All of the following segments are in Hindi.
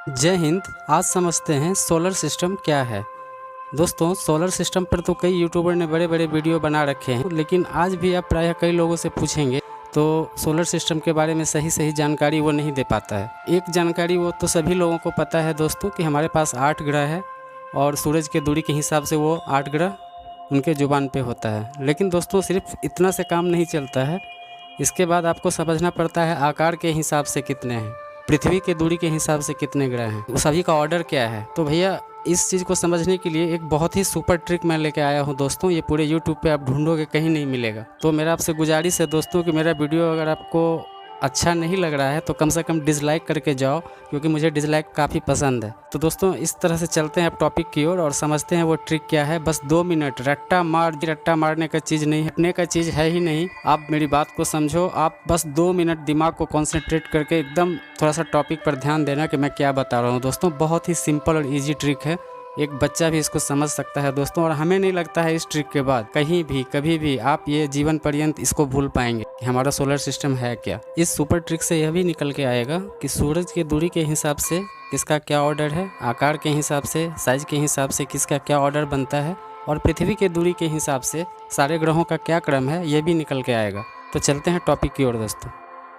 जय हिंद। आज समझते हैं सोलर सिस्टम क्या है। दोस्तों, सोलर सिस्टम पर तो कई यूट्यूबर ने बड़े बड़े वीडियो बना रखे हैं, लेकिन आज भी आप प्रायः कई लोगों से पूछेंगे तो सोलर सिस्टम के बारे में सही जानकारी वो नहीं दे पाता है। एक जानकारी वो तो सभी लोगों को पता है दोस्तों कि हमारे पास 8 ग्रह है और सूरज के दूरी के हिसाब से वो 8 ग्रह उनके जुबान पे होता है। लेकिन दोस्तों, सिर्फ इतना से काम नहीं चलता है। इसके बाद आपको समझना पड़ता है आकार के हिसाब से कितने हैं, पृथ्वी के दूरी के हिसाब से कितने ग्रह हैं, उस सभी का ऑर्डर क्या है। तो भैया, इस चीज़ को समझने के लिए एक बहुत ही सुपर ट्रिक मैं लेके आया हूँ दोस्तों। ये पूरे यूट्यूब पे आप ढूंढोगे कहीं नहीं मिलेगा। तो मेरा आपसे गुजारिश है दोस्तों कि मेरा वीडियो अगर आपको अच्छा नहीं लग रहा है तो कम से कम डिसलाइक करके जाओ, क्योंकि मुझे डिसलाइक काफ़ी पसंद है। तो दोस्तों, इस तरह से चलते हैं अब टॉपिक की ओर और समझते हैं वो ट्रिक क्या है। बस 2 मिनट। रट्टा मारने का चीज़ नहीं, हटने का चीज़ है ही नहीं। आप मेरी बात को समझो। आप बस 2 मिनट दिमाग को कॉन्सेंट्रेट करके एकदम थोड़ा सा टॉपिक पर ध्यान देना कि मैं क्या बता रहा हूँ। दोस्तों, बहुत ही सिंपल और ईजी ट्रिक है, एक बच्चा भी इसको समझ सकता है दोस्तों। और हमें नहीं लगता है इस ट्रिक के बाद कहीं भी कभी भी आप ये जीवन पर्यंत इसको भूल पाएंगे कि हमारा सोलर सिस्टम है क्या। इस सुपर ट्रिक से यह भी निकल के आएगा कि सूरज की दूरी के हिसाब से किसका क्या ऑर्डर है, आकार के हिसाब से, साइज के हिसाब से किसका क्या ऑर्डर बनता है, और पृथ्वी के दूरी के हिसाब से सारे ग्रहों का क्या क्रम है, ये भी निकल के आएगा। तो चलते हैं टॉपिक की ओर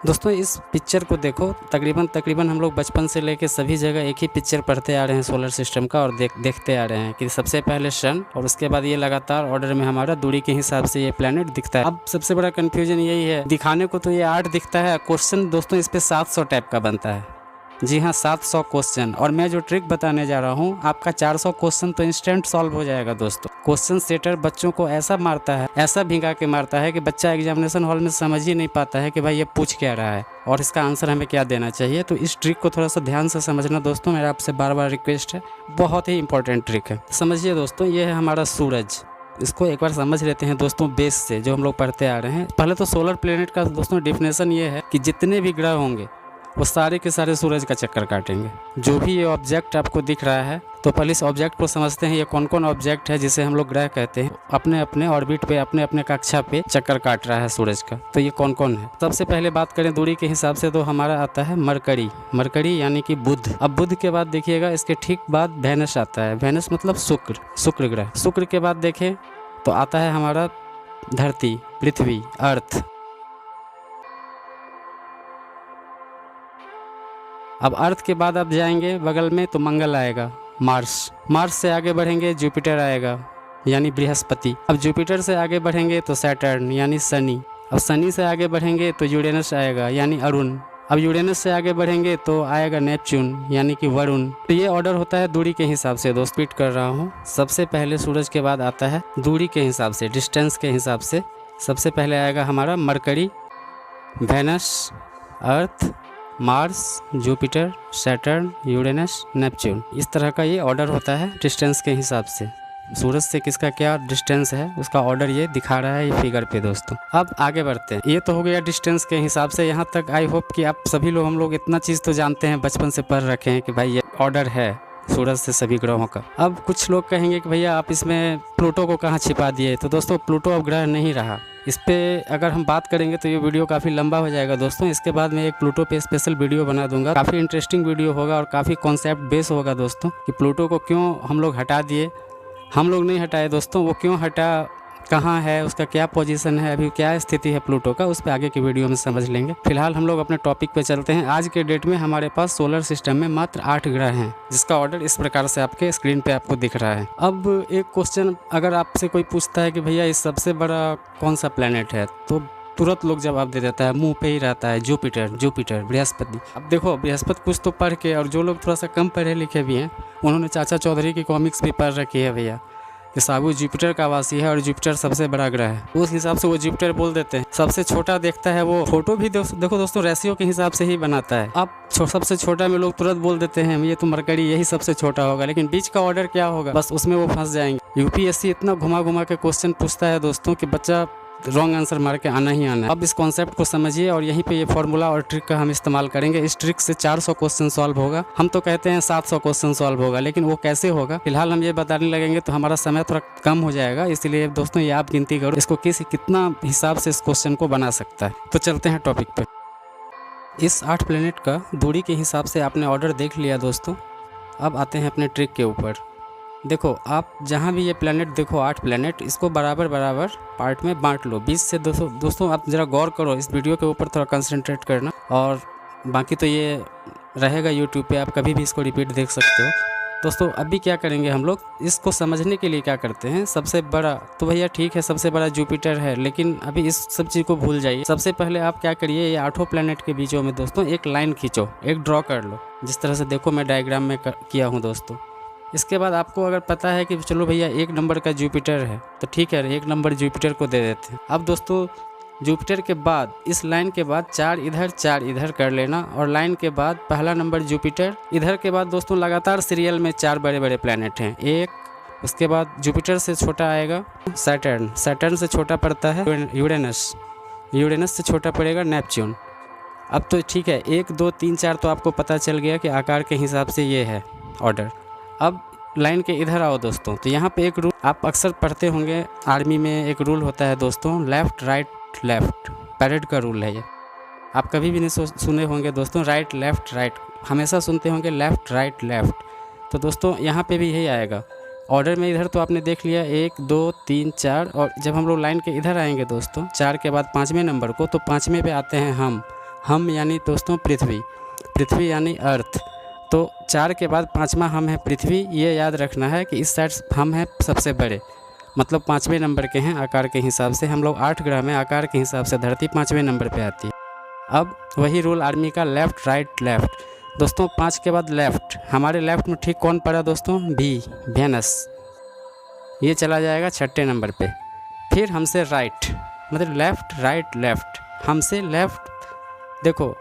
दोस्तों, इस पिक्चर को देखो। तकरीबन हम लोग बचपन से लेके सभी जगह एक ही पिक्चर पढ़ते आ रहे हैं सोलर सिस्टम का, और देखते आ रहे हैं कि सबसे पहले सन और उसके बाद ये लगातार ऑर्डर में हमारा दूरी के हिसाब से ये प्लैनेट दिखता है। अब सबसे बड़ा कंफ्यूजन यही है, दिखाने को तो ये 8 दिखता है, क्वेश्चन दोस्तों इस पे 700 टाइप का बनता है। जी हाँ, 700 क्वेश्चन। और मैं जो ट्रिक बताने जा रहा हूँ, आपका 400 क्वेश्चन तो इंस्टेंट सॉल्व हो जाएगा दोस्तों। क्वेश्चन सेटर बच्चों को ऐसा मारता है, ऐसा भिंगा के मारता है कि बच्चा एग्जामिनेशन हॉल में समझ ही नहीं पाता है कि भाई ये पूछ क्या रहा है और इसका आंसर हमें क्या देना चाहिए। तो इस ट्रिक को थोड़ा सा ध्यान से समझना दोस्तों, मेरा आपसे बार बार रिक्वेस्ट है। बहुत ही इंपॉर्टेंट ट्रिक है। समझिए दोस्तों, ये है हमारा सूरज। इसको एक बार समझ लेते हैं दोस्तों बेस से, जो हम लोग पढ़ते आ रहे हैं। पहले तो सोलर प्लेनेट का दोस्तों डिफिनेशन ये है कि जितने भी ग्रह होंगे वो सारे के सारे सूरज का चक्कर काटेंगे। जो भी ये ऑब्जेक्ट आपको दिख रहा है, तो पहले इस ऑब्जेक्ट को समझते हैं। ये कौन कौन ऑब्जेक्ट है जिसे हम लोग ग्रह कहते हैं, अपने अपने ऑर्बिट पे, अपने अपने कक्षा पे चक्कर काट रहा है सूरज का। तो ये कौन कौन है। सबसे पहले बात करें दूरी के हिसाब से, तो हमारा आता है मरकरी यानी कि बुध। अब बुध के बाद देखिएगा, इसके ठीक बाद वेनस आता है। वेनस मतलब शुक्र ग्रह। शुक्र के बाद देखें तो आता है हमारा धरती, पृथ्वी, अर्थ। अब अर्थ के बाद आप जाएंगे बगल में तो मंगल आएगा, मार्स से आगे बढ़ेंगे जुपिटर आएगा यानी बृहस्पति। अब जुपिटर से आगे बढ़ेंगे तो सैटर्न यानी शनि। अब शनि से आगे बढ़ेंगे तो यूरेनस आएगा यानी अरुण। अब यूरेनस से आगे बढ़ेंगे तो आएगा नेपच्यून यानी कि वरुण। तो ये ऑर्डर होता है दूरी के हिसाब से। दोस्त रिपीट कर रहा हूँ, सबसे पहले सूरज के बाद आता है दूरी के हिसाब से, डिस्टेंस के हिसाब से। सबसे पहले आएगा हमारा Mercury, Venus, Earth, Mars, Jupiter, Saturn, Uranus, Neptune. इस तरह का ये ऑर्डर होता है डिस्टेंस के हिसाब से। सूरज से किसका क्या डिस्टेंस है उसका ऑर्डर ये दिखा रहा है ये फिगर पे दोस्तों। अब आगे बढ़ते हैं। ये तो हो गया डिस्टेंस के हिसाब से। यहाँ तक आई होप कि आप सभी लोग, हम लोग इतना चीज़ तो जानते हैं, बचपन से पढ़ रखे हैं कि भाई ये ऑर्डर है सूरज से सभी ग्रहों का। अब कुछ लोग कहेंगे कि भैया आप इसमें प्लूटो को कहाँ छिपा दिए। तो दोस्तों, प्लूटो अब ग्रह नहीं रहा। इस पे अगर हम बात करेंगे तो ये वीडियो काफ़ी लंबा हो जाएगा दोस्तों। इसके बाद मैं एक प्लूटो पे स्पेशल वीडियो बना दूंगा। काफ़ी इंटरेस्टिंग वीडियो होगा और काफ़ी कॉन्सेप्ट बेस होगा दोस्तों, कि प्लूटो को क्यों हम लोग हटा दिए। हम लोग नहीं हटाए दोस्तों, वो क्यों हटा, कहाँ है, उसका क्या पोजीशन है, अभी क्या स्थिति है प्लूटो का, उस पर आगे की वीडियो में समझ लेंगे। फिलहाल हम लोग अपने टॉपिक पे चलते हैं। आज के डेट में हमारे पास सोलर सिस्टम में मात्र 8 ग्रह हैं, जिसका ऑर्डर इस प्रकार से आपके स्क्रीन पे आपको दिख रहा है। अब एक क्वेश्चन अगर आपसे कोई पूछता है कि भैया इस सबसे बड़ा कौन सा प्लेनेट है, तो तुरंत लोग जवाब दे देता है, मुंह पे ही रहता है जुपिटर, बृहस्पति। अब देखो, बृहस्पति कुछ तो पढ़ के, और जो लोग थोड़ा सा कम पढ़े लिखे भी हैं उन्होंने चाचा चौधरी की कॉमिक्स भी पढ़ रखी है भैया, कि साबु जुपिटर का वासी है और जुपिटर सबसे बड़ा ग्रह है। उस हिसाब से वो जुपिटर बोल देते हैं। सबसे छोटा देखता है वो, फोटो भी देखो दोस्तों रेशियो के हिसाब से ही बनाता है। अब सबसे छोटा में लोग तुरंत बोल देते हैं ये तो मरकरी, यही सबसे छोटा होगा, लेकिन बीच का ऑर्डर क्या होगा, बस उसमें वो फंस जाएंगे। यूपीएससी इतना घुमा के क्वेश्चन पूछता है दोस्तों कि बच्चा रॉन्ग आंसर मार के आना ही आना है। अब इस कॉन्सेप्ट को समझिए और यहीं पे ये फॉर्मूला और ट्रिक का हम इस्तेमाल करेंगे। इस ट्रिक से 400 क्वेश्चन सॉल्व होगा। हम तो कहते हैं 700 क्वेश्चन सॉल्व होगा, लेकिन वो कैसे होगा फिलहाल हम ये बताने लगेंगे तो हमारा समय थोड़ा कम हो जाएगा। इसलिए दोस्तों ये आप गिनती करो इसको कितना हिसाब से इस क्वेश्चन को बना सकता है। तो चलते हैं टॉपिक पे। इस 8 प्लेनेट का दूरी के हिसाब से आपने ऑर्डर देख लिया दोस्तों। अब आते हैं अपने ट्रिक के ऊपर। देखो, आप जहाँ भी ये प्लेनेट देखो 8 प्लेनेट, इसको बराबर बराबर पार्ट में बांट लो 20 से 200। दोस्तों आप ज़रा गौर करो, इस वीडियो के ऊपर थोड़ा कंसंट्रेट करना, और बाकी तो ये रहेगा यूट्यूब पे, आप कभी भी इसको रिपीट देख सकते हो। दोस्तों अभी क्या करेंगे हम लोग, इसको समझने के लिए क्या करते हैं, सबसे बड़ा तो भैया ठीक है सबसे बड़ा जुपिटर है, लेकिन अभी इस सब चीज़ को भूल जाइए। सबसे पहले आप क्या करिए, ये 8 प्लेनेट के बीचों में दोस्तों एक लाइन खींचो, एक ड्रॉ कर लो, जिस तरह से देखो मैं डायग्राम में किया हूँ दोस्तों। इसके बाद आपको अगर पता है कि चलो भैया 1 नंबर का जुपिटर है, तो ठीक है 1 नंबर जुपिटर को दे देते हैं। अब दोस्तों जुपिटर के बाद इस लाइन के बाद 4 इधर 4 इधर कर लेना, और लाइन के बाद पहला नंबर जुपिटर, इधर के बाद दोस्तों लगातार सीरियल में 4 बड़े बड़े प्लैनेट हैं, एक, उसके बाद जुपिटर से छोटा आएगा सैटर्न, सैटर्न से छोटा पड़ता है यूरेनस, यूरेनस से छोटा पड़ेगा नेपच्यून। अब तो ठीक है 1 2 3 4 तो आपको पता चल गया कि आकार के हिसाब से ये है ऑर्डर। अब लाइन के इधर आओ दोस्तों, तो यहाँ पे एक रूल आप अक्सर पढ़ते होंगे, आर्मी में एक रूल होता है दोस्तों, लेफ़्ट राइट लेफ़्ट, पैरेड का रूल है ये, आप कभी भी नहीं सुने होंगे दोस्तों राइट लेफ़्ट राइट, हमेशा सुनते होंगे लेफ़्ट राइट लेफ़्ट। तो दोस्तों यहाँ पे भी यही आएगा ऑर्डर में। इधर तो आपने देख लिया 1 2 3 4, और जब हम लोग लाइन के इधर आएंगे दोस्तों 4 के बाद 5वें नंबर को, तो 5वें पे आते हैं हम यानी दोस्तों पृथ्वी, पृथ्वी यानी अर्थ। तो 4 के बाद 5वां हम है पृथ्वी, ये याद रखना है कि इस साइड हम हैं सबसे बड़े, मतलब 5वें नंबर के हैं आकार के हिसाब से। हम लोग 8 ग्रह में आकार के हिसाब से धरती 5वें नंबर पे आती है। अब वही रूल आर्मी का लेफ़्ट राइट लेफ़्ट दोस्तों। 5 के बाद लेफ़्ट, हमारे लेफ़्ट में ठीक कौन पड़ा दोस्तों, वेनस, ये चला जाएगा 6ठे नंबर पे। फिर हमसे राइट, मतलब लेफ़्ट राइट लेफ़्ट, हमसे लेफ़्ट देखो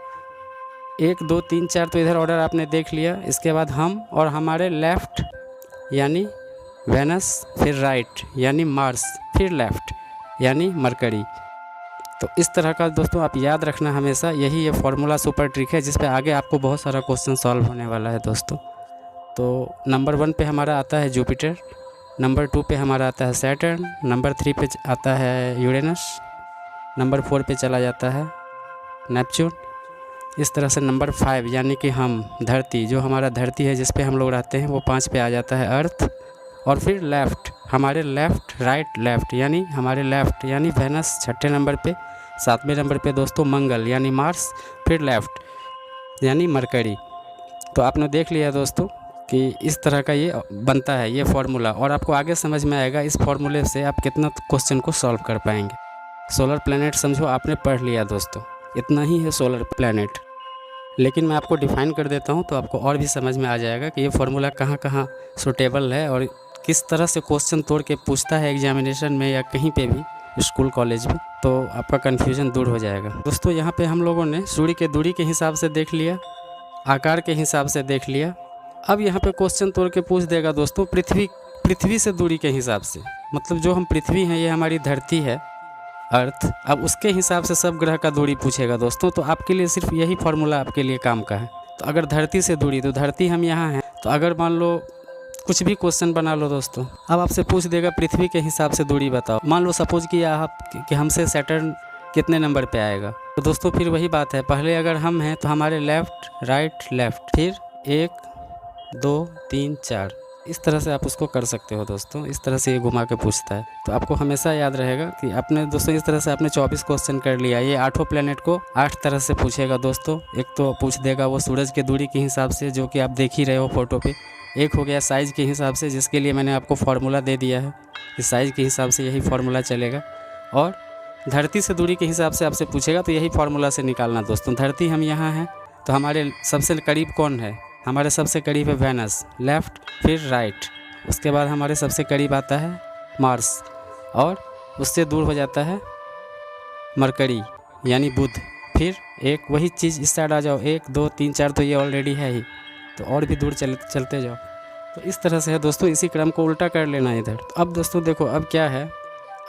1 2 3 4 तो इधर ऑर्डर आपने देख लिया। इसके बाद हम और हमारे लेफ़्ट यानी वेनस, फिर राइट यानी मार्स, फिर लेफ़्ट यानी मरकरी। तो इस तरह का दोस्तों आप याद रखना हमेशा, यही ये फार्मूला सुपर ट्रिक है जिस पे आगे आपको बहुत सारा क्वेश्चन सॉल्व होने वाला है दोस्तों। तो नंबर 1 पे हमारा आता है जुपिटर, नंबर 2 पे हमारा आता है सैटर्न, नंबर 3 पे आता है यूरेनस, नंबर 4 पे चला जाता है नेपच्यून। इस तरह से नंबर 5 यानी कि हम धरती, जो हमारा धरती है जिस पे हम लोग रहते हैं, वो 5 पे आ जाता है अर्थ। और फिर लेफ़्ट, हमारे लेफ़्ट राइट लेफ़्ट यानी हमारे लेफ़्ट यानी वेनस 6ठे नंबर पे, 7वें नंबर पे दोस्तों मंगल यानी मार्स, फिर लेफ़्ट यानी मरकरी। तो आपने देख लिया दोस्तों कि इस तरह का ये बनता है ये फार्मूला, और आपको आगे समझ में आएगा इस फार्मूले से आप कितना क्वेश्चन को सॉल्व कर पाएंगे। सोलर प्लैनेट समझो आपने पढ़ लिया दोस्तों, इतना ही है सोलर प्लैनेट। लेकिन मैं आपको डिफ़ाइन कर देता हूँ तो आपको और भी समझ में आ जाएगा कि ये फार्मूला कहाँ कहाँ सूटेबल है और किस तरह से क्वेश्चन तोड़ के पूछता है एग्जामिनेशन में या कहीं पे भी स्कूल कॉलेज में, तो आपका कन्फ्यूजन दूर हो जाएगा। दोस्तों यहाँ पे हम लोगों ने सूर्य के दूरी के हिसाब से देख लिया, आकार के हिसाब से देख लिया। अब यहाँ पे क्वेश्चन तोड़ के पूछ देगा दोस्तों पृथ्वी से दूरी के हिसाब से, मतलब जो हम पृथ्वी हैं ये हमारी धरती है अर्थ, अब उसके हिसाब से सब ग्रह का दूरी पूछेगा दोस्तों। तो आपके लिए सिर्फ यही फार्मूला आपके लिए काम का है। तो अगर धरती से दूरी, तो धरती हम यहाँ हैं, तो अगर मान लो कुछ भी क्वेश्चन बना लो दोस्तों, अब आपसे पूछ देगा पृथ्वी के हिसाब से दूरी बताओ। मान लो सपोज कि आप कि हमसे सैटर्न कितने नंबर पे आएगा, तो दोस्तों फिर वही बात है, पहले अगर हम हैं तो हमारे लेफ़्ट राइट लेफ़्ट, फिर 1 2 3 4, इस तरह से आप उसको कर सकते हो दोस्तों। इस तरह से ये घुमा के पूछता है, तो आपको हमेशा याद रहेगा कि आपने दोस्तों इस तरह से आपने 24 क्वेश्चन कर लिया। ये 8 प्लैनेट को 8 तरह से पूछेगा दोस्तों। एक तो पूछ देगा वो सूरज के दूरी के हिसाब से, जो कि आप देख ही रहे हो फोटो पे। एक हो गया साइज़ के हिसाब से, जिसके लिए मैंने आपको फार्मूला दे दिया है कि साइज़ के हिसाब से यही फार्मूला चलेगा। और धरती से दूरी के हिसाब से आपसे पूछेगा तो यही फार्मूला से निकालना दोस्तों। धरती हम यहाँ हैं तो हमारे सबसे करीब कौन है, हमारे सबसे करीब है वेनस, लेफ़्ट फिर राइट, उसके बाद हमारे सबसे करीब आता है मार्स, और उससे दूर हो जाता है मरकरी यानी बुध। फिर एक वही चीज़ इस साइड आ जाओ, 1 2 3 4 तो ये ऑलरेडी है ही, तो और भी दूर चलते जाओ। तो इस तरह से है दोस्तों, इसी क्रम को उल्टा कर लेना इधर। तो अब दोस्तों देखो अब क्या है,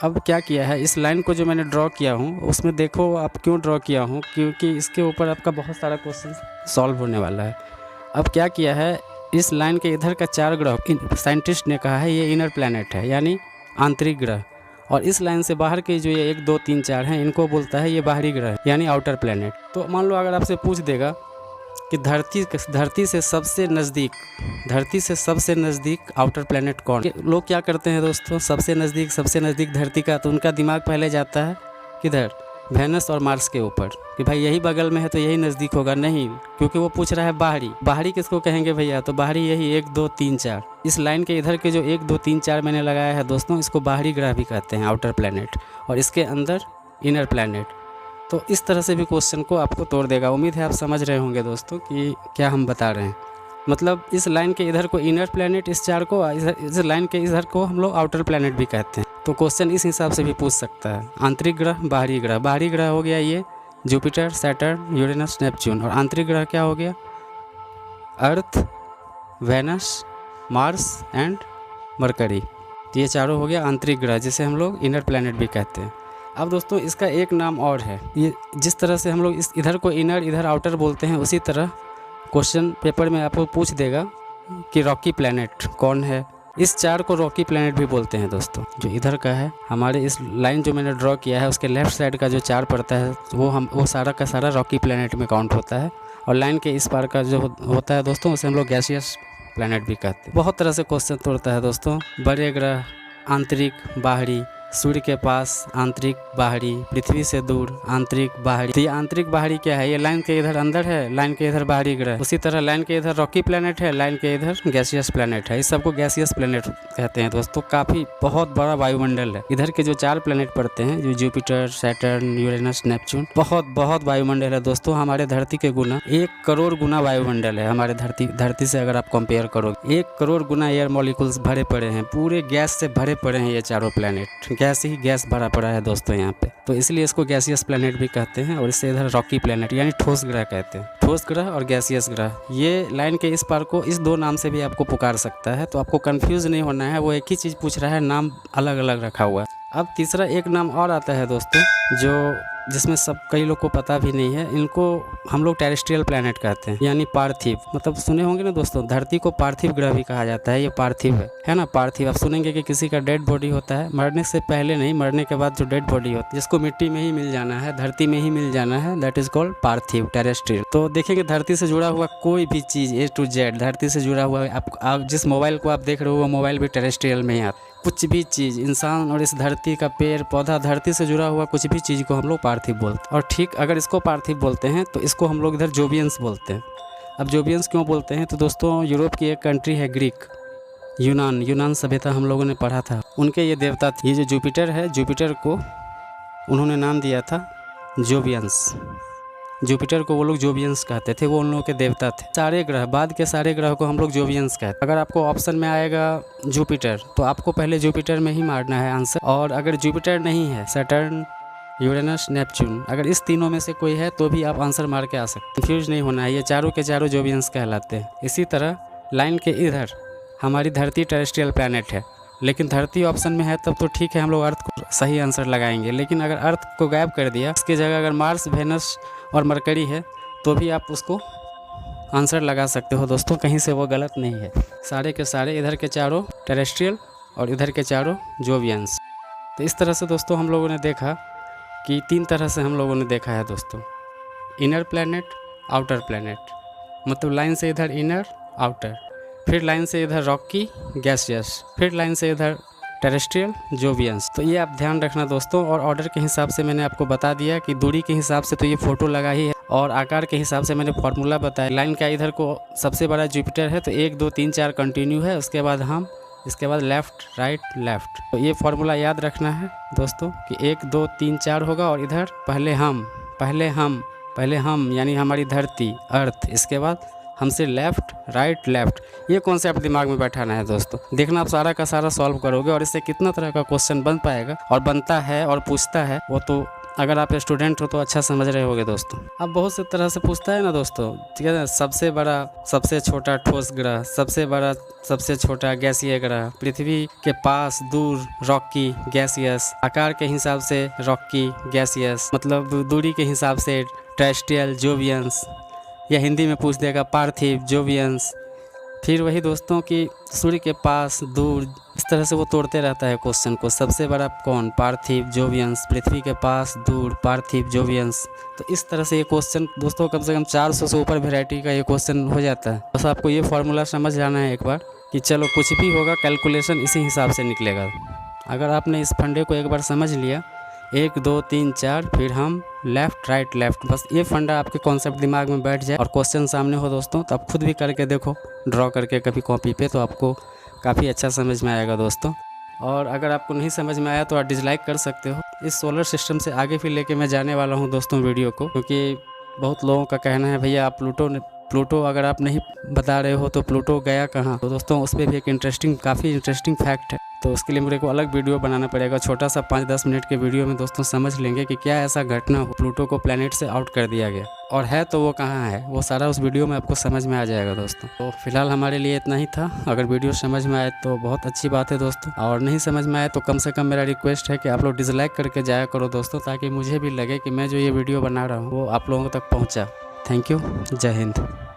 अब क्या किया है, इस लाइन को जो मैंने ड्रॉ किया हूँ उसमें देखो आप क्यों ड्रॉ किया हूँ, क्योंकि इसके ऊपर आपका बहुत सारा क्वेश्चन सॉल्व होने वाला है। अब क्या किया है, इस लाइन के इधर का 4 ग्रह साइंटिस्ट ने कहा है ये इनर प्लैनेट है, यानी आंतरिक ग्रह, और इस लाइन से बाहर के जो ये 1 2 3 4 हैं, इनको बोलता है ये बाहरी ग्रह यानी आउटर प्लैनेट। तो मान लो अगर आपसे पूछ देगा कि धरती से सबसे नज़दीक आउटर प्लैनेट कौन है, लोग क्या करते हैं दोस्तों, सबसे नज़दीक धरती का, तो उनका दिमाग पहले जाता है किधर, वेनस और मार्स के ऊपर, कि भाई यही बगल में है तो यही नज़दीक होगा। नहीं, क्योंकि वो पूछ रहा है बाहरी किसको कहेंगे भैया, तो बाहरी यही 1 2 3 4, इस लाइन के इधर के जो 1 2 3 4 मैंने लगाया है दोस्तों, इसको बाहरी ग्रह भी कहते हैं, आउटर प्लैनेट, और इसके अंदर इनर प्लैनेट। तो इस तरह से भी क्वेश्चन को आपको तोड़ देगा। उम्मीद है आप समझ रहे होंगे दोस्तों कि क्या हम बता रहे हैं। मतलब इस लाइन के इधर को इनर प्लैनेट, इस 4 को, इस लाइन के इधर को हम लोग आउटर प्लैनेट भी कहते हैं। तो क्वेश्चन इस हिसाब से भी पूछ सकता है। आंतरिक ग्रह, बाहरी ग्रह। बाहरी ग्रह हो गया ये जुपिटर, सैटर्न, यूरेनस, नेपच्यून, और आंतरिक ग्रह क्या हो गया, अर्थ, वेनस, मार्स एंड मरकरी। तो ये चारों हो गया आंतरिक ग्रह, जिसे हम लोग इनर प्लैनेट भी कहते हैं। अब दोस्तों इसका एक नाम और है, ये जिस तरह से हम लोग इस इधर को इनर इधर आउटर बोलते हैं, उसी तरह क्वेश्चन पेपर में आपको पूछ देगा कि रॉकी प्लैनेट कौन है। इस 4 को रॉकी प्लैनेट भी बोलते हैं दोस्तों। जो इधर का है, हमारे इस लाइन जो मैंने ड्रॉ किया है उसके लेफ्ट साइड का जो 4 पड़ता है वो सारा का सारा रॉकी प्लैनेट में काउंट होता है, और लाइन के इस पार का जो होता है दोस्तों, उसे हम लोग गैसियस प्लैनेट भी कहते हैं। बहुत तरह से क्वेश्चन तोड़ता है दोस्तों। बड़े ग्रह, आंतरिक, बाहरी, सूर्य के पास, आंतरिक, बाहरी, पृथ्वी से दूर, आंतरिक, बाहरी। तो ये आंतरिक बाहरी क्या है, ये लाइन के इधर अंदर है, लाइन के इधर बाहरी ग्रह। उसी तरह लाइन के इधर रॉकी प्लैनेट है, लाइन के इधर गैसियस प्लैनेट है। इस सबको गैसियस प्लैनेट कहते हैं दोस्तों। काफ़ी बहुत बड़ा वायुमंडल है। इधर के जो 4 प्लैनेट पड़ते हैं, जो जुपिटर, सैटर्न, यूरेनस, नेपच्यून, बहुत वायुमंडल है दोस्तों। हमारे धरती के गुना 1 करोड़ गुना वायुमंडल है हमारे धरती से। अगर आप कंपेयर करोगे, 1 करोड़ गुना एयर मॉलिक्यूल्स भरे पड़े हैं, पूरे गैस से भरे पड़े हैं ये चारों प्लैनेट। गैस ही गैस भरा पड़ा है दोस्तों यहाँ पे, तो इसलिए इसको गैसियस प्लैनेट भी कहते हैं। और इससे इधर रॉकी प्लैनेट यानी ठोस ग्रह कहते हैं। ठोस ग्रह और गैसियस ग्रह, ये लाइन के इस पार को इस 2 नाम से भी आपको पुकार सकता है। तो आपको कंफ्यूज नहीं होना है, वो एक ही चीज़ पूछ रहा है, नाम अलग अलग रखा हुआ है। अब तीसरा एक नाम और आता है दोस्तों, जिसमें कई लोग को पता भी नहीं है। इनको हम लोग टेरेस्ट्रियल प्लैनेट कहते हैं, यानी पार्थिव। मतलब सुने होंगे ना दोस्तों, धरती को पार्थिव ग्रह भी कहा जाता है। ये पार्थिव है ना, पार्थिव। आप सुनेंगे कि किसी का डेड बॉडी होता है, मरने से पहले नहीं, मरने के बाद जो डेड बॉडी होती है, जिसको मिट्टी में ही मिल जाना है, धरती में ही मिल जाना है, that is called Parthiv, terrestrial. तो देखेंगे धरती से जुड़ा हुआ कोई भी चीज़ A to Z धरती से जुड़ा हुआ है। आप जिस मोबाइल को आप देख रहे हो, वो मोबाइल भी टेरेस्ट्रियल में ही आता है। कुछ भी चीज़, इंसान और इस धरती का पेड़ पौधा, धरती से जुड़ा हुआ कुछ भी चीज़ को हम लोग पार्थिव बोलते हैं। और ठीक अगर इसको पार्थिव बोलते हैं तो इसको हम लोग इधर जोबियंस बोलते हैं। अब जोबियंस क्यों बोलते हैं, तो दोस्तों यूरोप की एक कंट्री है ग्रीक, यूनान सभ्यता हम लोगों ने पढ़ा था। उनके ये देवता थे। ये जो जुपिटर है, जुपिटर को उन्होंने नाम दिया था जोबियंस। जुपिटर को वो लोग जोबियंस कहते थे, वो उन लोगों के देवता थे। सारे ग्रह, बाद के सारे ग्रह को हम लोग जोबियंस कहते हैं। अगर आपको ऑप्शन में आएगा जुपिटर, तो आपको पहले जुपिटर में ही मारना है आंसर। और अगर जुपिटर नहीं है, सैटर्न, यूरेनस, नेपच्यून, अगर इस तीनों में से कोई है तो भी आप आंसर मार के आ सकते हैं। कंफ्यूज नहीं होना है, ये चारों के चारों जोबियंस कहलाते हैं। इसी तरह लाइन के इधर हमारी धरती टेरेस्ट्रियल प्लैनेट है, लेकिन धरती ऑप्शन में है तब तो ठीक है, हम लोग अर्थ को सही आंसर लगाएंगे। लेकिन अगर अर्थ को गायब कर दिया, इसकी जगह अगर मार्स, वेनस और मरकरी है, तो भी आप उसको आंसर लगा सकते हो दोस्तों, कहीं से वो गलत नहीं है। सारे के सारे इधर के चारों टेरेस्ट्रियल और इधर के चारों जोबियंस। तो इस तरह से दोस्तों हम लोगों ने देखा कि 3 तरह से हम लोगों ने देखा है दोस्तों, इनर प्लैनेट, आउटर प्लैनेट। मतलब लाइन से इधर इनर, आउटर, फिर लाइन से इधर रॉकी, गैसियस, फिर लाइन से इधर टेरेस्ट्रियल, जोबियंस। तो ये आप ध्यान रखना दोस्तों। और ऑर्डर के हिसाब से मैंने आपको बता दिया कि दूरी के हिसाब से तो ये फोटो लगा ही है, और आकार के हिसाब से मैंने फार्मूला बताया। लाइन का इधर को सबसे बड़ा जुपिटर है, तो 1 2 3 4 कंटिन्यू है, उसके बाद लेफ़्ट, राइट, लेफ़्ट। तो ये फार्मूला याद रखना है दोस्तों कि 1 2 3 4 होगा, और इधर पहले हम यानी हमारी धरती, अर्थ, इसके बाद हमसे लेफ़्ट, राइट, लेफ़्ट। ये कॉन्सेप्ट दिमाग में बैठाना है दोस्तों। देखना आप सारा का सारा सॉल्व करोगे, और इससे कितना तरह का क्वेश्चन बन पाएगा और बनता है और पूछता है, वो तो अगर आप स्टूडेंट हो तो अच्छा समझ रहे होगे दोस्तों। अब बहुत से तरह से पूछता है ना दोस्तों, ठीक है ना, सबसे बड़ा, सबसे छोटा ठोस ग्रह, सबसे बड़ा, सबसे छोटा गैसीय ग्रह, पृथ्वी के पास, दूर, रॉकी, गैसियस, आकार के हिसाब से रॉकी, गैसियस, मतलब दूरी के हिसाब से टेरेस्ट्रियल, जोबियंस, या हिंदी में पूछ देगा पार्थिव, जोबियंस, फिर वही दोस्तों कि सूर्य के पास, दूर, इस तरह से वो तोड़ते रहता है क्वेश्चन को। सबसे बड़ा कौन? पार्थिव, जोवियंस। पृथ्वी के पास, दूर, पार्थिव, जोवियंस। तो इस तरह से ये क्वेश्चन दोस्तों कम से कम 400 से ऊपर वेराइटी का ये क्वेश्चन हो जाता है। बस आपको ये फार्मूला समझ जाना है एक बार कि चलो कुछ भी होगा कैलकुलेशन इसी हिसाब से निकलेगा। अगर आपने इस फंडे को एक बार समझ लिया, 1 2 3 4, फिर हम लेफ़्ट राइट लेफ़्ट, बस ये फंडा आपके कॉन्सेप्ट दिमाग में बैठ जाए और क्वेश्चन सामने हो दोस्तों, तो आप खुद भी करके देखो, ड्रॉ करके कभी कॉपी पे, तो आपको काफ़ी अच्छा समझ में आएगा दोस्तों। और अगर आपको नहीं समझ में आया तो आप डिसलाइक कर सकते हो। इस सोलर सिस्टम से आगे भी लेके मैं जाने वाला हूँ दोस्तों वीडियो को, क्योंकि बहुत लोगों का कहना है भैया आप प्लूटो अगर आप नहीं बता रहे हो तो प्लूटो गया कहाँ। तो दोस्तों उस पर भी एक काफ़ी इंटरेस्टिंग फैक्ट है, तो उसके लिए मेरे को अलग वीडियो बनाना पड़ेगा। छोटा सा 5-10 मिनट के वीडियो में दोस्तों समझ लेंगे कि क्या ऐसा घटना हो प्लूटो को प्लैनेट से आउट कर दिया गया, और है तो वो कहाँ है, वो सारा उस वीडियो में आपको समझ में आ जाएगा दोस्तों। तो फिलहाल हमारे लिए इतना ही था। अगर वीडियो समझ में आए तो बहुत अच्छी बात है दोस्तों, और नहीं समझ में आए तो कम से कम मेरा रिक्वेस्ट है कि आप लोग डिसलाइक करके जाया करो दोस्तों, ताकि मुझे भी लगे कि मैं जो ये वीडियो बना रहा हूँ वो आप लोगों तक पहुँचा। Thank you. जय हिंद।